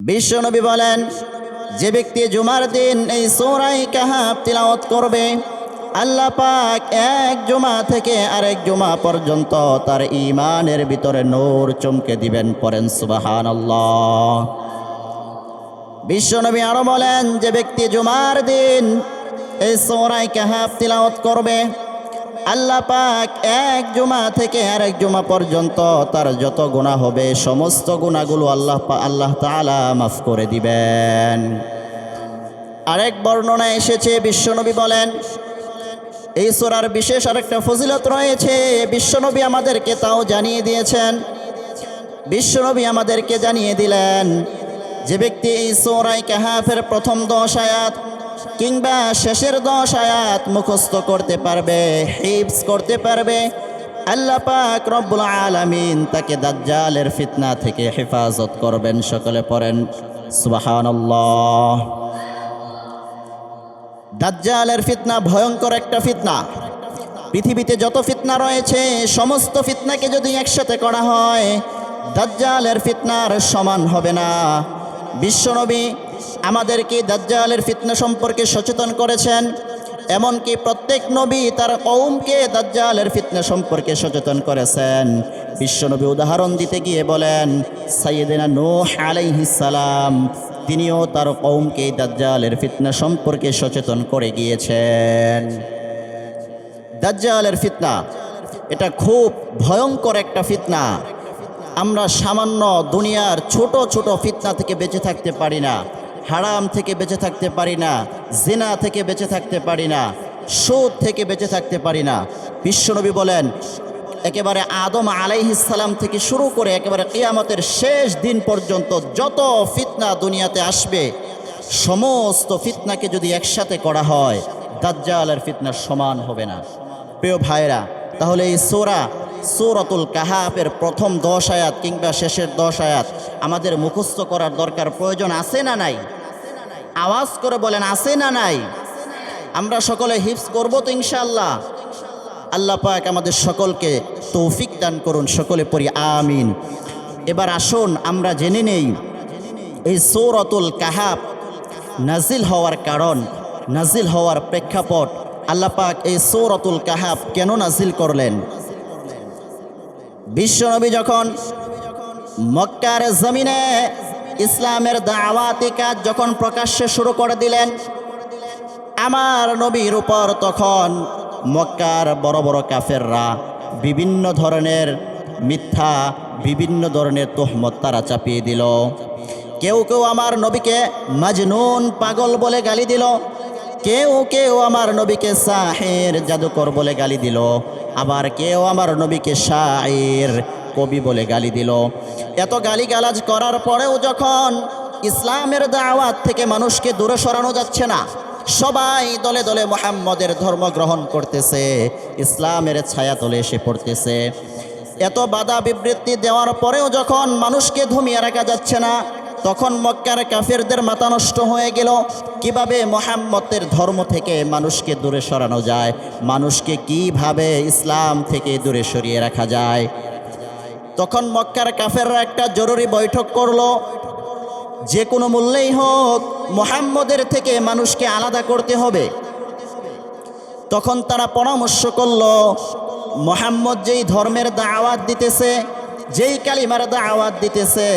বিশ্বনবী বলেন, যে ব্যক্তি জুমার দিন এই সূরা কাহাফ তিলাওয়াত করবে, আল্লাহ পাক এক জুমা থেকে আরেক জুমা পর্যন্ত তার ঈমানের ভিতরে নূর চমকে দিবেন। পড়েন সুবহানাল্লাহ। বিশ্বনবী আরো বলেন, যে ব্যক্তি জুমার দিন এই সূরা কাহাফ তিলাওয়াত করবে, আল্লাহ পাক এক জুমা থেকে আরেক জুমা পর্যন্ত তার যত গুনাহ হবে সমস্ত গুনাহগুলো আল্লাহ তাআলা মাফ করে দিবেন। আরেক বর্ণনায় এসেছে, বিশ্বনবী বলেন, এই সূরার বিশেষ আরেকটা ফজিলত রয়েছে, বিশ্বনবী আমাদেরকে তাও জানিয়ে দিয়েছেন। বিশ্বনবী আমাদেরকে জানিয়ে দিলেন, যে ব্যক্তি এই সূরা কাহাফের প্রথম 10 আয়াত কিংবা শেষের 10 আয়াত মুখস্থ করতে পারবে, হিফজ করতে পারবে, আল্লাহ পাক রব্বুল আলামিন তাকে দাজ্জালের ফিতনা থেকে হেফাজত করবেন। সকলে পড়েন সুবহানাল্লাহ। দাজ্জালের ফিতনা ভয়ঙ্কর একটা ফিতনা। পৃথিবীতে যত ফিতনা রয়েছে সমস্ত ফিতনাকে যদি একসাথে করা হয় দাজ্জালের ফিতনার সমান হবে না। বিশ্বনবী আমাদেরকে দাজ্জালের ফিতনা সম্পর্কে সচেতন করেছেন। এমনকি প্রত্যেক নবী তার কওমকে দাজ্জালের ফিতনা সম্পর্কে সচেতন করেছেন। বিশ্বনবী উদাহরণ দিতে গিয়ে বলেন, সাইয়েদনা নূহ আলাইহিস সালাম তিনিও তার কওমকে দাজ্জালের ফিতনা সম্পর্কে সচেতন করে গিয়েছেন। দাজ্জালের ফিতনা এটা খুব ভয়ঙ্কর একটা ফিতনা। আমরা সামান্য দুনিয়ার ছোট ছোট ফিতনা থেকে বেঁচে থাকতে পারি না, হারাম থেকে বেঁচে থাকতে পারি না, জিনা থেকে বেঁচে থাকতে পারি না, সুদ থেকে বেঁচে থাকতে পারি না। বিশ্বনবী বলেন, একেবারে আদম আলাইহিস সালাম থেকে শুরু করে একেবারে কিয়ামতের শেষ দিন পর্যন্ত যত ফিতনা দুনিয়াতে আসবে সমস্ত ফিতনাকে যদি একসাথে করা হয় দাজ্জালের ফিতনার সমান হবে না। প্রিয় ভাইরা, তাহলে এই সূরাতুল কাহাফের প্রথম 10 আয়াত কিংবা শেষের 10 আয়াত আমাদের মুখস্থ করার দরকার, প্রয়োজন আছে না নাই? আওয়াজ করে বলেন, আছে না নাই? আমরা সকলে হিফজ করব তো ইনশাআল্লাহ। আল্লাহ পাক আমাদের সকলকে তৌফিক দান করুন। সকলে পড়ি আমিন। এবার আসুন আমরা জেনে নেই এই সূরাতুল কাহাফ নাজিল হওয়ার কারণ, নাজিল হওয়ার প্রেক্ষাপট, আল্লাহ পাক এই সূরাতুল কাহাফ কেন নাজিল করলেন। বিশ্বনবী যখন মক্কার জমিনে ইসলামের দাওয়াতি কাজ যখন প্রকাশ্যে শুরু করে দিলেন, আমার নবীর উপর তখন মক্কার বড় বড় কাফেররা বিভিন্ন ধরনের মিথ্যা, বিভিন্ন ধরনের তোহমত তারা চাপিয়ে দিল। কেউ কেউ আমার নবীকে মাজনুন, পাগল বলে গালি দিল। কেউ কেউ আমার নবীকে সাহির, জাদুকর বলে গালি দিল। আবার কেউ আমার নবীকে শায়ের, কবি বলে গালি দিল। এত গালিগালাজ করার পরেও যখন ইসলামের দাওয়াত থেকে মানুষকে দূরে সরানো যাচ্ছে না, সবাই দলে দলে মুহাম্মদের ধর্ম গ্রহণ করতেছে, ইসলামের ছায়া তলে এসে পড়তেছে। এত বাধা বিবৃতি দেওয়ার পরেও যখন মানুষকে দমিয়ে রাখা যাচ্ছে না, তখন মক্কার কাফেরদের মাথা নষ্ট হয়ে গেল কিভাবে মুহাম্মদের ধর্ম থেকে মানুষকে দূরে সরানো যায়, মানুষকে কিভাবে ইসলাম থেকে দূরে সরিয়ে রাখা যায়। তখন মক্কার কাফেররা একটা জরুরি বৈঠক করলো, যে কোনো মূল্যেই হোক মুহাম্মদের থেকে মানুষকে আলাদা করতে হবে। তখন তারা পরামর্শ করলো, মুহাম্মদ যেই ধর্মের দাওয়াত দিতেছে, যেই কালিমার দাওয়াত দিতেছে,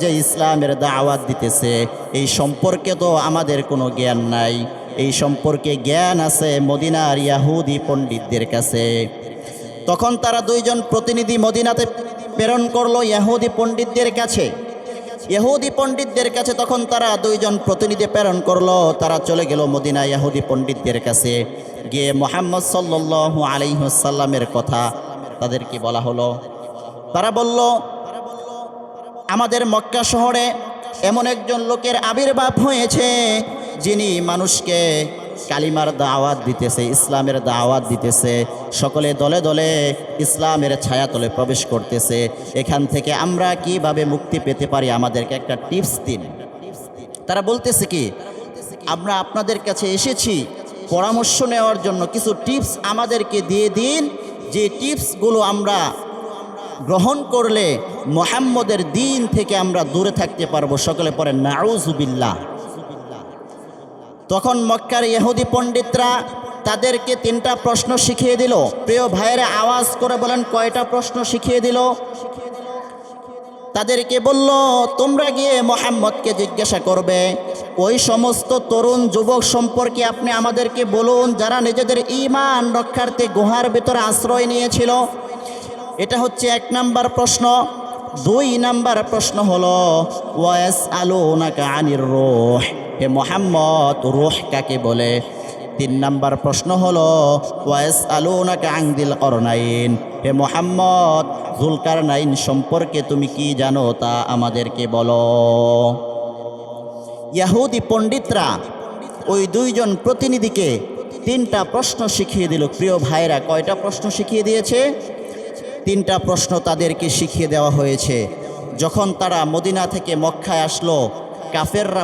যে ইসলামের দাওয়াত দিতেছে, এই সম্পর্কে তো আমাদের কোনো জ্ঞান নাই। এই সম্পর্কে জ্ঞান আছে মদিনার ইহুদি পণ্ডিতদের কাছে। তখন তারা 2 জন প্রতিনিধি মদিনাতে প্রেরণ করলো ইহুদি পণ্ডিতদের কাছে। ইহুদি পণ্ডিতদের কাছে তখন তারা 2 জন প্রতিনিধি প্রেরণ করলো। তারা চলে গেল মদিনা ইহুদি পণ্ডিতদের কাছে, গিয়ে মুহাম্মদ সাল্লাল্লাহু আলাইহি ওয়াসাল্লামের কথা তাদেরকে বলা হলো। তারা বলল, আমাদের মক্কা শহরে এমন একজন লোকের আবির্ভাব হয়েছে যিনি মানুষকে কালিমার দাওয়াত দিতেছে, ইসলামের দাওয়াত দিতেছে, সকলে দলে দলে ইসলামের ছায়াতলে প্রবেশ করতেছে। এখান থেকে আমরা কিভাবে মুক্তি পেতে পারি, আমাদেরকে একটা টিপস দিন। তারা বলতেছে কি, আমরা আপনাদের কাছে এসেছি পরামর্শ নেওয়ার জন্য, কিছু টিপস আমাদেরকে দিয়ে দিন, যে টিপসগুলো আমরা গ্রহণ করলে মুহাম্মদের দিন থেকে আমরা দূরে থাকতে পারবো। সকলে পড়েন নাউযুবিল্লাহ। তখন মক্কার ইহুদি পণ্ডিতরা তাদেরকে 3টা প্রশ্ন শিখিয়ে দিল। প্রিয় ভাইয়েরা, আওয়াজ করে বলেন কয়টা প্রশ্ন শিখিয়ে দিল? তাদেরকে বলল, তোমরা গিয়ে মুহাম্মদকে জিজ্ঞাসা করবে ওই সমস্ত তরুণ যুবক সম্পর্কে আপনি আমাদেরকে বলুন যারা নিজেদের ঈমান রক্ষার্থে গুহার ভিতরে আশ্রয় নিয়েছিল। এটা হচ্ছে 1 নাম্বার প্রশ্ন। 2 নাম্বার প্রশ্ন হলো ওয়াসআলুনাকা আনির রূহ, হে মুহাম্মদ রূহ কাকে বলে? 3 নাম্বার প্রশ্ন হলো ওয়াসআলুনাকা আন যিল করনাইন, হে মুহাম্মদ যুলকারনাইন সম্পর্কে তুমি কি জানো তা আমাদেরকে বলো। ইহুদি পণ্ডিতরা ওই 2 জন প্রতিনিধিকে 3টা প্রশ্ন শিখিয়ে দিল। প্রিয় ভাইরা, কয়টা প্রশ্ন শিখিয়ে দিয়েছে? 3টা প্রশ্ন তাদেরকে শিখিয়ে দেওয়া হয়েছে। যখন তারা মদিনা থেকে মক্কায় আসলো,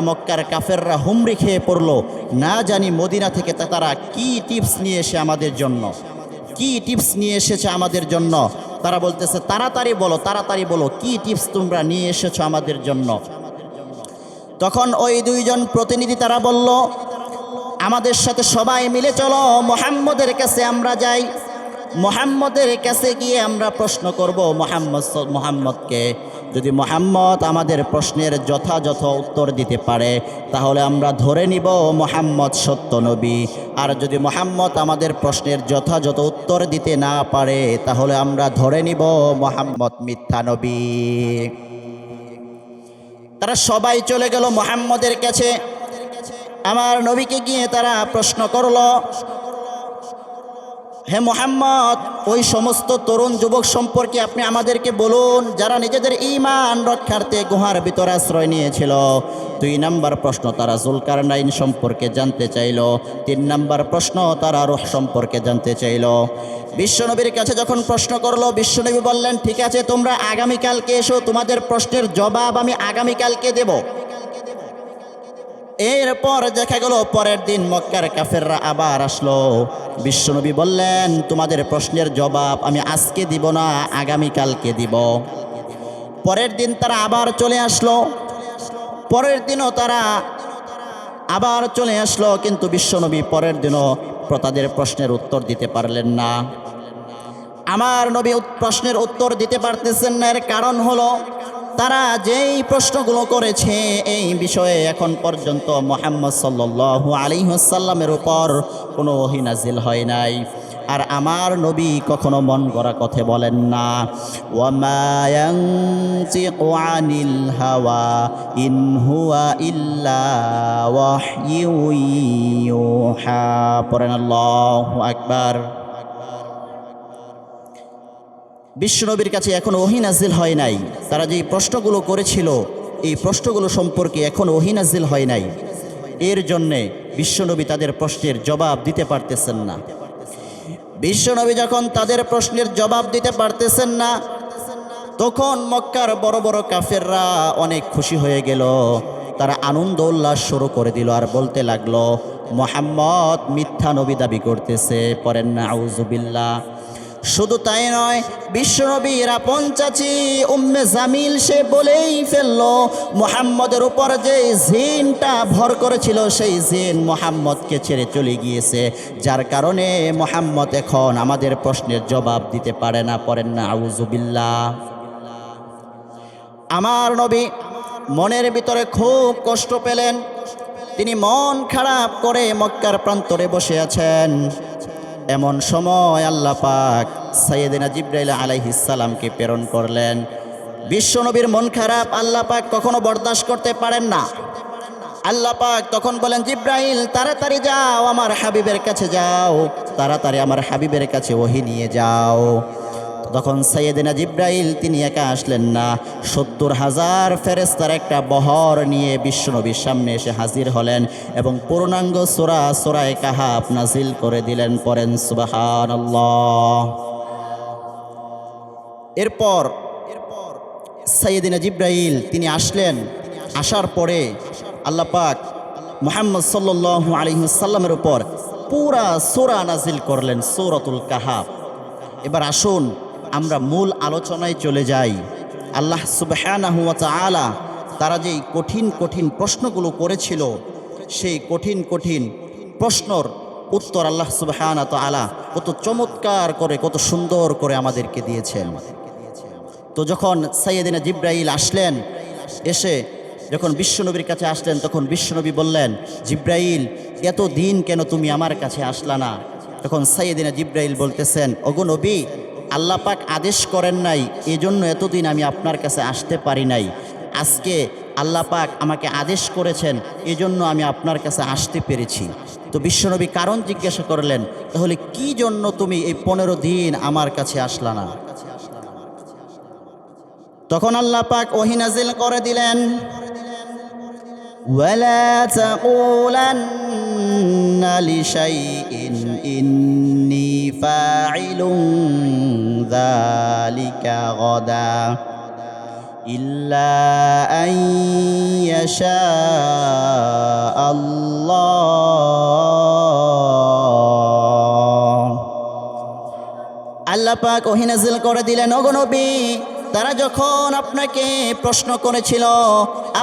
মক্কার কাফেররা হুমড়ি খেয়ে পড়লো। না জানি মদিনা থেকে তারা কি টিপস নিয়ে এসে আমাদের জন্য, কি টিপস নিয়ে এসেছে আমাদের জন্য। তারা বলতেছে তাড়াতাড়ি বলো কি টিপস তোমরা নিয়ে এসেছো আমাদের জন্য। তখন ওই 2 জন প্রতিনিধি তারা বলল, আমাদের সাথে সবাই মিলে চলো মুহাম্মদের কাছে আমরা যাই। মুহাম্মদের কাছে গিয়ে আমরা প্রশ্ন করব মুহাম্মদকে। যদি মুহাম্মদ আমাদের প্রশ্নের যথাযথ উত্তর দিতে পারে তাহলে আমরা ধরে নিব মুহাম্মদ সত্য নবী। আর যদি মুহাম্মদ আমাদের প্রশ্নের যথাযথ উত্তর দিতে না পারে তাহলে আমরা ধরে নিব মুহাম্মদ মিথ্যা নবী। তারা সবাই চলে গেল মুহাম্মদের কাছে। আমার নবীকে গিয়ে তারা প্রশ্ন করলো, হে মুহাম্মদ ওই সমস্ত তরুণ যুবক সম্পর্কে আপনি আমাদেরকে বলুন যারা নিজেদের ঈমান রক্ষার্থে গুহার ভিতরে আশ্রয় নিয়েছিল। 2 নাম্বার প্রশ্ন তারা যুলকারনাইন সম্পর্কে জানতে চাইল। 3 নাম্বার প্রশ্ন তারা রূহ সম্পর্কে জানতে চাইল। বিশ্বনবীর কাছে যখন প্রশ্ন করলো, বিশ্বনবী বললেন, ঠিক আছে তোমরা আগামীকালকে এসো, তোমাদের প্রশ্নের জবাব আমি আগামীকালকে দেব। এরপর দেখা গেল পরের দিন মক্কার কাফেররা আবার আসলো। বিশ্বনবী বললেন, তোমাদের প্রশ্নের জবাব আমি আজকে দিব না, আগামীকালকে দিব। পরের দিন তারা আবার চলে আসলো। পরের দিনও তারা আবার চলে আসলো, কিন্তু বিশ্বনবী পরের দিনও তাদের প্রশ্নের উত্তর দিতে পারলেন না। আমার নবী প্রশ্নের উত্তর দিতে পারতেছেন না। এর কারণ হলো তারা যেই প্রশ্নগুলো করেছে এই বিষয়ে এখন পর্যন্ত মুহাম্মদ সাল্লাল্লাহু আলাইহি ওয়াসাল্লামের উপর কোনো ওহী নাজিল হয় নাই। আর আমার নবী কখনো মন গড়া কথা বলেন না। ওয়ামা ইয়ানতিকু আনিল হাওয়া ইন হুয়া ইল্লা ওয়াহয়ু ইউহা। পড়েন আল্লাহু আকবার। বিশ্বনবীর কাছে এখনো ওহী নাজিল হয় নাই। তারা যে প্রশ্নগুলো করেছিল এই প্রশ্নগুলো সম্পর্কে এখনো ওহী নাজিল হয় নাই। এর জন্যে বিশ্বনবী তাদের প্রশ্নের জবাব দিতে পারতেছেন না। বিশ্বনবী যখন তাদের প্রশ্নের জবাব দিতে পারতেছেন না তখন মক্কার বড় বড় কাফেররা অনেক খুশি হয়ে গেল। তারা আনন্দ উল্লাস শুরু করে দিল আর বলতে লাগলো, মুহাম্মদ মিথ্যা নবী দাবি করতেছে। পড়েন নাউযুবিল্লাহ। শুধু তাই নয়, বিশ্বনবীর আপন চাচি উম্মে জামিল সে বলেই ফেললো মুহাম্মদের উপর যে জিনটা ভর করেছিল সেই জিন মুহাম্মদকে ছেড়ে চলে গিয়েছে, যার কারণে মুহাম্মদ এখন আমাদের প্রশ্নের জবাব দিতে পারে না। পড়েন নাউযুবিল্লাহ। আমার নবী মনের ভিতরে খুব কষ্ট পেলেন। তিনি মন খারাপ করে মক্কার প্রান্তরে বসে আছেন। এমন সময় আল্লাহ পাক সাইয়েদনা জিবরাইল আলাইহিস সালামকে প্রেরণ করলেন। বিশ্বনবীর মন খারাপ আল্লাহ পাক কখনো বরদাস্ত করতে পারেন না। আল্লাহ পাক তখন বলেন, জিবরাইল তাড়াতাড়ি যাও, আমার হাবিবের কাছে যাও, তাড়াতাড়ি আমার হাবিবের কাছে ওহী নিয়ে যাও। তখন সাইয়েদনা জিবরাইল তিনি একা আসলেন না, ৭০,০০০ ফেরেশতার একটা বহর নিয়ে বিশ্বনবীর সামনে এসে হাজির হলেন এবং পূর্ণাঙ্গ সূরা কাহাফ নাজিল করে দিলেন। পড়েন সুবহানাল্লাহ। এরপর সাইয়েদনা জিবরাইল তিনি আসলেন। আসার পরে আল্লাহ পাক মুহাম্মদ সাল্লাল্লাহু আলাইহি ওয়াসাল্লামের উপর পুরা সূরা নাজিল করলেন, সূরাতুল কাহাফ। এবার আসুন আমরা মূল আলোচনায় চলে যাই। আল্লাহ সুবহানাহু ওয়া তাআলা তারা যেই কঠিন কঠিন প্রশ্নগুলো করেছিল, সেই কঠিন কঠিন প্রশ্নর উত্তর আল্লাহ সুবহানাহু ওয়া তাআলা কত চমৎকার করে, কত সুন্দর করে আমাদেরকে দিয়েছেন। তো যখন সাইয়েদিনা জিব্রাইল আসলেন, এসে যখন বিশ্বনবীর কাছে আসলেন, তখন বিশ্বনবী বললেন, জিব্রাইল, এত দিন কেন তুমি আমার কাছে আসলা না? তখন সাইয়েদিনা জিব্রাইল বলতেছেন, ওগো নবী, আল্লাহ পাক আদেশ করেন নাই, এজন্য এতদিন আমি আপনার কাছে আসতে পারি নাই। আজকে আল্লাহ পাক আমাকে আদেশ করেছেন, এজন্য আমি আপনার কাছে আসতে পেরেছি। তো বিশ্বনবী কারণ জিজ্ঞাসা করলেন, তাহলে কি জন্য তুমি এই 15 দিন আমার কাছে আসলা না? তখন আল্লাহ পাক ওহী নাজিল করে দিলেন, ওয়ালা তাকুলান্না লিশাইইন ইন্নী ফাইলুন যালিকা গাদা ইল্লা আন ইয়াশা আল্লাহ। আল্লাহ পাক ওহী নাজিল করে দিলেন, ওগো নবী, তারা যখন আপনাকে প্রশ্ন করেছিল,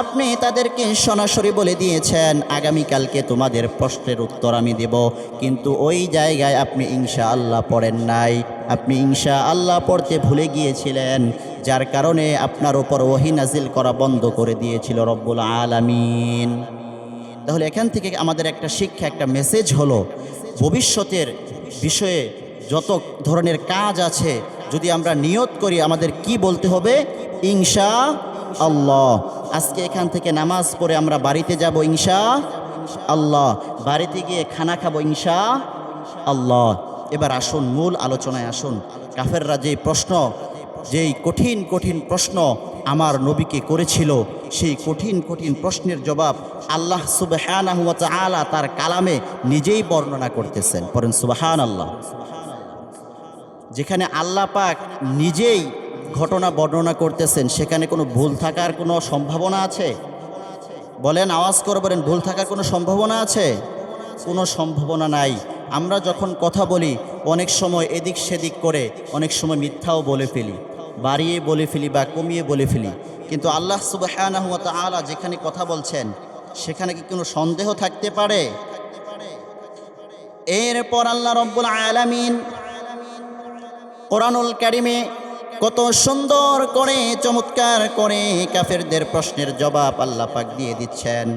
আপনি তাদেরকে সরাসরি বলে দিয়েছেন, আগামীকালকে তোমাদের প্রশ্নের উত্তর আমি দেব। কিন্তু ওই জায়গায় আপনি ইনশাআল্লাহ পড়েন নাই, আপনি ইনশাআল্লাহ পড়তে ভুলে গিয়েছিলেন, যার কারণে আপনার উপর ওহী নাজিল করা বন্ধ করে দিয়েছিল রব্বুল আলামিন। তাহলে এখান থেকে আমাদের একটা শিক্ষা, একটা মেসেজ হলো, ভবিষ্যতের বিষয়ে যত ধরনের কাজ আছে, যদি আমরা নিয়ত করি, আমাদের কি বলতে হবে? ইনশাআল্লাহ। আজকে এখান থেকে নামাজ পড়ে আমরা বাড়িতে যাব ইনশাআল্লাহ, বাড়িতে গিয়ে খানা খাবো ইনশাআল্লাহ। এবার আসুন মূল আলোচনায় আসুন। কাফেররা যেই কঠিন কঠিন প্রশ্ন আমার নবীকে করেছিল, সেই কঠিন কঠিন প্রশ্নের জবাব আল্লাহ সুবহানাহু ওয়া তাআলা তার কালামে নিজেই বর্ণনা করতেছেন। পড়েন সুবহানাল্লাহ। যেখানে আল্লাহ পাক নিজেই ঘটনা বর্ণনা করতেছেন, সেখানে কোনো ভুল থাকার কোনো সম্ভাবনা আছে? বলেন, আওয়াজ করে বলেন, ভুল থাকার কোনো সম্ভাবনা আছে? কোনো সম্ভাবনা নাই। আমরা যখন কথা বলি, অনেক সময় এদিক সেদিক করে, অনেক সময় মিথ্যাও বলে ফেলি, বাড়িয়ে বলে ফেলি বা কমিয়ে বলে ফেলি। কিন্তু আল্লাহ সুবহানাহু ওয়া তাআলা যেখানে কথা বলছেন, সেখানে কি কোনো সন্দেহ থাকতে পারে? এরপর আল্লাহ রব্বুল আলামিন কোরআনুল কারিমে কত সুন্দর করে, চমৎকার করে কাফেরদের প্রশ্নের জবাব আল্লাহ পাক দিয়ে দিচ্ছেন।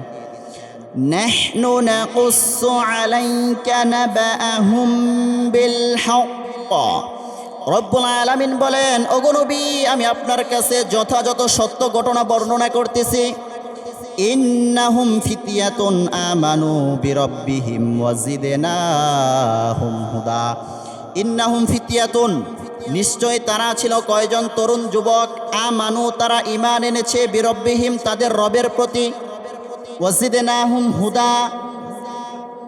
নাহনু নাকুসসু আলাইকা নাবাআহুম বিল হক। রব্বুল আলামিন বলেন, ওগো নবী, আমি আপনার কাছে যথাযথ সত্য ঘটনা বর্ণনা করতেছি। ইন্নাহুম ফিতিয়াতুন আমানু বিরাব্বিহিম ওয়াজিদনাহুম হুদা। ইন্নাহুম ফিতিয়াতুন, নিশ্চয় তারা ছিল কয়জন তরুণ যুবক, আমানু, তারা ঈমান এনেছে, বিরব্বিহিম, তাদের রবের প্রতি, ওয়াজিদনাহুম হুদা,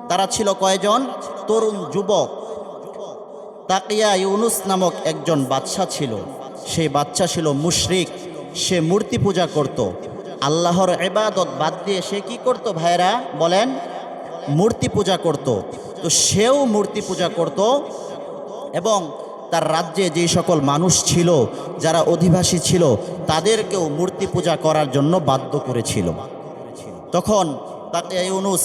তারা ছিল কয়জন? তরুণ যুবক। তাকিয়া ইউনুস নামক একজন বাদশা ছিল, সেই বাদশা ছিল মুশরিক, সে মূর্তি পূজা করত। আল্লাহর ইবাদত বাদ দিয়ে সে কি করত ভাইরা বলেন? মূর্তি পূজা করত। তো সেও মূর্তি পূজা করত এবং তার রাজ্যে যে সকল মানুষ ছিল, যারা অধিবাসী ছিল, তাদেরকেও মূর্তি পূজা করার জন্য বাধ্য করেছিল। তখন তাকিয়া ইউনুস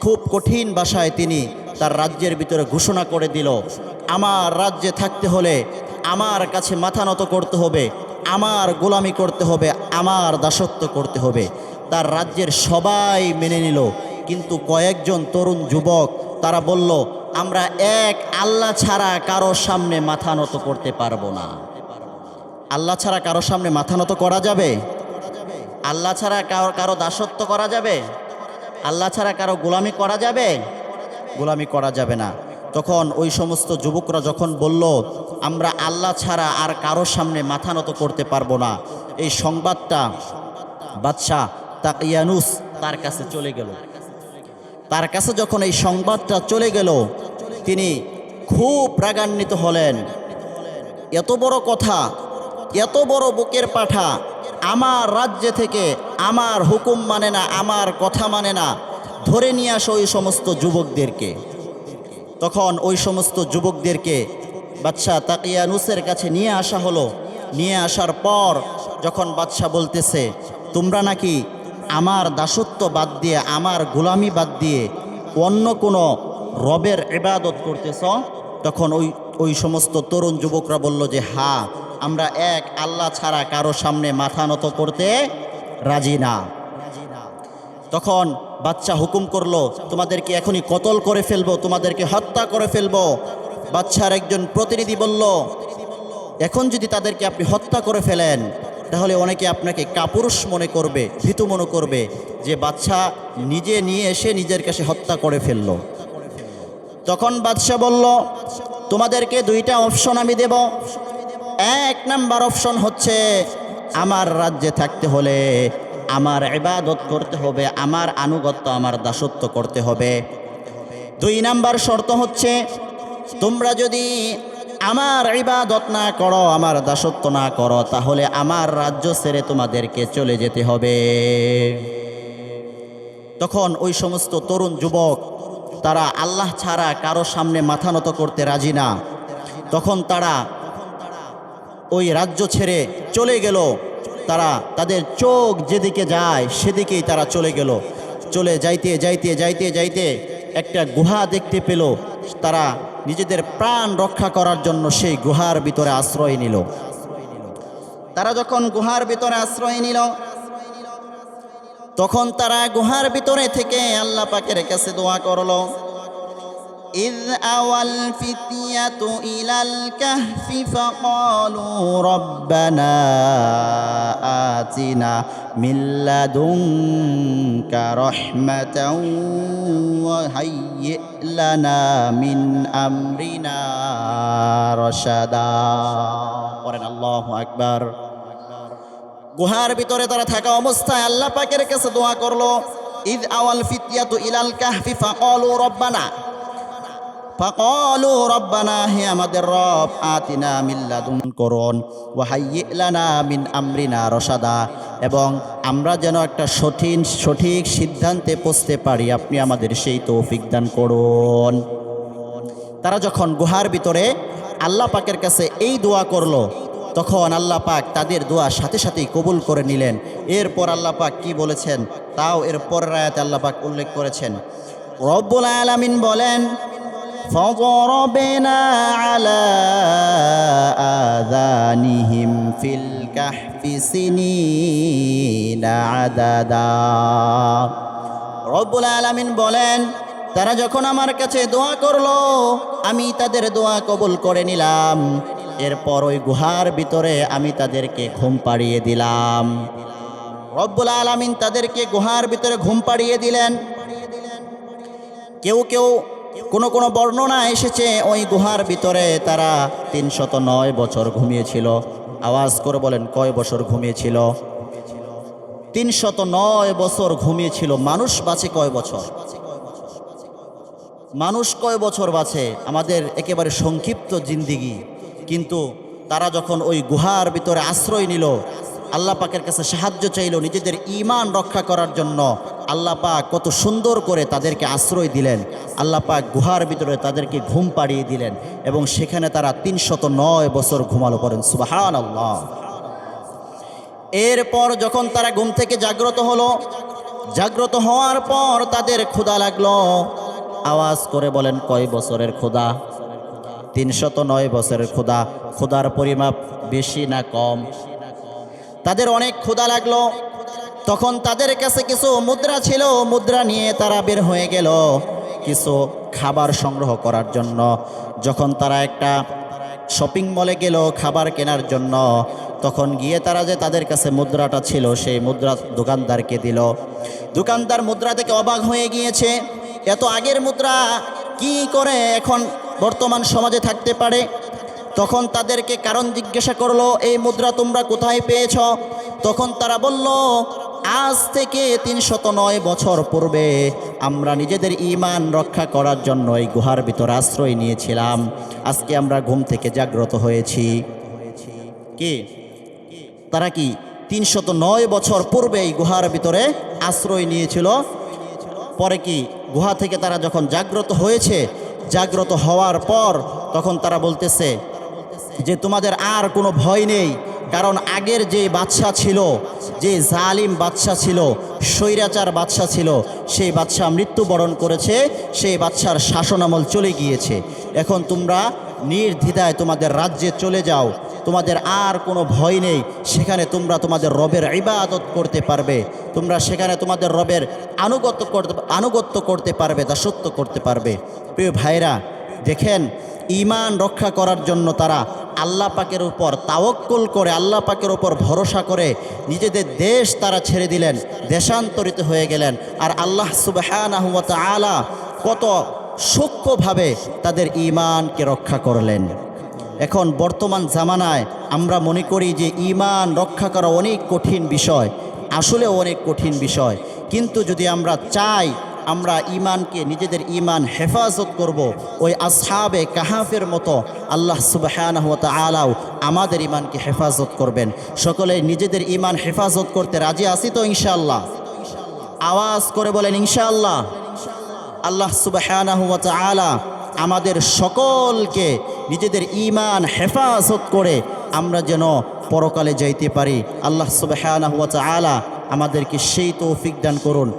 খুব কঠিন ভাষায় তিনি তার রাজ্যের ভিতরে ঘোষণা করে দিল, আমার রাজ্যে থাকতে হলে আমার কাছে মাথা নত করতে হবে, আমার গোলামি করতে হবে, আমার দাসত্ব করতে হবে। তার রাজ্যের সবাই মেনে নিল, কিন্তু কয়েকজন তরুণ যুবক তারা বলল, আমরা এক আল্লাহ ছাড়া কারোর সামনে মাথা নত করতে পারবো না। আল্লাহ ছাড়া কারোর সামনে মাথা নত করা যাবে? আল্লাহ ছাড়া কারো দাসত্ব করা যাবে? আল্লাহ ছাড়া কারো গোলামি করা যাবে? গোলামি করা যাবে না। তখন ওই সমস্ত যুবকরা যখন বলল, আমরা আল্লাহ ছাড়া আর কারোর সামনে মাথা নত করতে পারবো না, এই সংবাদটা বাদশাহ তাকিয়ানুস তার কাছে চলে গেল। তার কাছে যখন এই সংবাদটা চলে গেল, তিনি খুব রাগান্বিত হলেন। এত বড় কথা, এত বড় বুকের পাঠা, আমার রাজ্যে থেকে আমার হুকুম মানে না, আমার কথা মানে না, ধরে নিয়ে আসো ওই সমস্ত যুবকদেরকে। তখন ওই সমস্ত যুবকদেরকে বাদশাহ তাকিয়ানুসের কাছে নিয়ে আসা হলো। নিয়ে আসার পর যখন বাদশাহ বলতেছে, তোমরা নাকি আমার দাসত্ব বাদ দিয়ে, আমার গোলামি বাদ দিয়ে অন্য কোনো রবের ইবাদত করতেছ, তখন ওই সমস্ত তরুণ যুবকরা বলল যে হ্যাঁ, আমরা এক আল্লাহ ছাড়া কারো সামনে মাথা নত করতে রাজি না। তখন বাদশা হুকুম করলো, তোমাদেরকে এখনই কতল করে ফেলবো, তোমাদেরকে হত্যা করে ফেলবো। বাদশার একজন প্রতিনিধি বলল, এখন যদি তাদেরকে আপনি হত্যা করে ফেলেন তাহলে অনেকে আপনাকে কাপুরুষ মনে করবে, ভীতু মনে করবে যে বাদশা নিজে নিয়ে এসে নিজের কাছে হত্যা করে ফেলল। তখন বাদশা বলল, তোমাদেরকে দুইটা অপশন আমি দেব। এক নাম্বার অপশন হচ্ছে, আমার রাজ্যে থাকতে হলে আমার ইবাদত করতে হবে, আমার আনুগত্য, আমার দাসত্ব করতে হবে। দুই নাম্বার শর্ত হচ্ছে, তোমরা যদি আমার ইবাদত না করো, আমার দাসত্ব না করো, তাহলে আমার রাজ্য ছেড়ে তোমাদেরকে চলে যেতে হবে। তখন ওই সমস্ত তরুণ যুবক, তারা আল্লাহ ছাড়া কারো সামনে মাথা নত করতে রাজি না। তখন তারা ওই রাজ্য ছেড়ে চলে গেল। তারা তাদের চোখ যেদিকে যায় সেদিকেই তারা চলে গেল। চলে যাইতে যাইতে যাইতে যাইতে একটা গুহা দেখতে পেল। তারা নিজেদের প্রাণ রক্ষা করার জন্য সেই গুহার ভিতরে আশ্রয় নিল। তারা যখন গুহার ভিতরে আশ্রয় নিল, তখন তারা গুহার ভিতরে থেকে আল্লাহ পাকের কাছে দোয়া করলো। إذ أوى الفتية إلى الكهف فقالوا ربنا آتنا من لدنك رحمة وهيئ لنا من أمرنا رشدا। পড়েন আল্লাহু আকবার। গুহার ভিতরে তারা থাকা অবস্থায় আল্লাহ পাকের কাছে দোয়া করলো। إذ أوى الفتية إلى الكهف فقالوا ربنا, ফাকালু রব্বানা, হে আমাদের রব, আতিনা মিন লাদুনকা ওয়া হাইয়্যি লানা মিন আমরিনা রশাদা, এবং আমরা যেন একটা সঠিক সিদ্ধান্তে পৌঁছতে পারি, আপনি আমাদের সেই তৌফিক দান করুন। তারা যখন গুহার ভিতরে আল্লাহ পাকের কাছে এই দোয়া করলো, তখন আল্লাহ পাক তাদের দোয়া সাথে সাথেই কবুল করে নিলেন। এরপর আল্লাহ পাক কি বলেছেন তাও এর পরের আয়াতে আল্লাহ পাক উল্লেখ করেছেন। রব্বুল আলামিন বলেন, فضربنا على آذانهم في الكهف سنين عددا। রব্বুল আলামিন বলেন, তারা যখন আমার কাছে দোয়া করলো, আমি তাদের দোয়া কবুল করে নিলাম। এরপর ওই গুহার ভিতরে আমি তাদেরকে ঘুম পাড়িয়ে দিলাম। রব্বুল আলামিন তাদেরকে গুহার ভিতরে ঘুম পাড়িয়ে দিলেন। কেউ কোনো বর্ণনা এসেছে ওই গুহার ভিতরে তারা 309 বছর ঘুমিয়েছিল। আওয়াজ করে বলেন, কয় বছর ঘুমিয়েছিল? 309 বছর ঘুমিয়েছিল। মানুষ বাঁচে কয় বছর? মানুষ কয় বছর বাঁচে? আমাদের একেবারে সংক্ষিপ্ত জিন্দিগি। কিন্তু তারা যখন ওই গুহার ভিতরে আশ্রয় নিল, আল্লাহ পাকের কাছে সাহায্য চাইল নিজেদের ঈমান রক্ষা করার জন্য, আল্লাহ পাক কত সুন্দর করে তাদেরকে আশ্রয় দিলেন। আল্লাহ পাক গুহার ভিতরে তাদেরকে ঘুম পাড়িয়ে দিলেন এবং সেখানে তারা 309 বছর ঘুমালো। পড়েন সুবহানাল্লাহ। এরপর যখন তারা ঘুম থেকে জাগ্রত হলো, জাগ্রত হওয়ার পর তাদের ক্ষুধা লাগলো। আওয়াজ করে বলেন, কয় বছরের ক্ষুধা? 309 বছরের ক্ষুধা। ক্ষুধার পরিমাপ বেশি না কম? তাদের অনেক ক্ষুধা লাগলো। তখন তাদের কাছে কিছু মুদ্রা ছিল, মুদ্রা নিয়ে তারা বের হয়ে গেল কিছু খাবার সংগ্রহ করার জন্য। যখন তারা একটা শপিং মলে গেল খাবার কেনার জন্য, তখন গিয়ে তারা যে তাদের কাছে মুদ্রাটা ছিল সেই মুদ্রা দোকানদারকে দিল। দোকানদার মুদ্রা থেকে অবাক হয়ে গিয়েছে, এত আগের মুদ্রা কি করে এখন বর্তমান সমাজে থাকতে পারে? তখন তাদেরকে কারণ জিজ্ঞাসা করলো, এই মুদ্রা তোমরা কোথায় পেয়েছ? তখন তারা বলল, আজ থেকে 309 বছর পূর্বে আমরা নিজেদের ঈমান রক্ষা করার জন্য এই গুহার ভিতর আশ্রয় নিয়েছিলাম। আজকে আমরা ঘুম থেকে জাগ্রত হয়েছি। কি তারা কি 309 বছর পূর্বে এই গুহার ভিতরে আশ্রয় নিয়েছিল? পরে কি গুহা থেকে তারা যখন জাগ্রত হয়েছে, জাগ্রত হওয়ার পর তখন তারা বলতেছে, যে তোমাদের আর কোনো ভয় নেই, কারণ আগের যে বাদশা ছিল, যে জালিম বাদশা ছিল, স্বৈরাচার বাদশা ছিল, সেই বাদশা মৃত্যুবরণ করেছে, সেই বাদশার শাসনামল চলে গিয়েছে। এখন তোমরা নির্দ্বিধায় তোমাদের রাজ্যে চলে যাও, তোমাদের আর কোনো ভয় নেই। সেখানে তোমরা তোমাদের রবের ইবাদত করতে পারবে, তোমরা সেখানে তোমাদের রবের আনুগত্য করতে পারবে, দাসত্ব করতে পারবে। প্রিয় ভাইরা, দেখেন ঈমান রক্ষা করার জন্য তারা আল্লাহ পাকের উপর তাওয়াক্কুল করে, আল্লাহ পাকের উপর ভরসা করে নিজেদের দেশ তারা ছেড়ে দিলেন, দেশান্তরিত হয়ে গেলেন। আর আল্লাহ সুবহানাহু ওয়া তাআলা কত সূক্ষ্মভাবে তাদের ঈমানকে রক্ষা করলেন। এখন বর্তমান জামানায় আমরা মনে করি যে ঈমান রক্ষা করা অনেক কঠিন বিষয়, আসলে অনেক কঠিন বিষয়। কিন্তু যদি আমরা চাই আমরা ঈমানকে, নিজেদের ঈমান হেফাজত করব, ওই আসহাবে কাহাফের মতো আল্লাহ সুবহানাহু ওয়া তাআলাও আমাদের ঈমানকে হেফাজত করবেন। সকলে নিজেদের ঈমান হেফাজত করতে রাজি আছি তো ইনশাআল্লাহ? আওয়াজ করে বলেন ইনশাআল্লাহ। আল্লাহ সুবহানাহু ওয়া তাআলা আমাদের সকলকে নিজেদের ঈমান হেফাজত করে আমরা যেন পরকালে যাইতে পারি। আল্লাহ সুবহানাহু ওয়া তাআলা আমাদেরকে সেই তৌফিক দান করুন।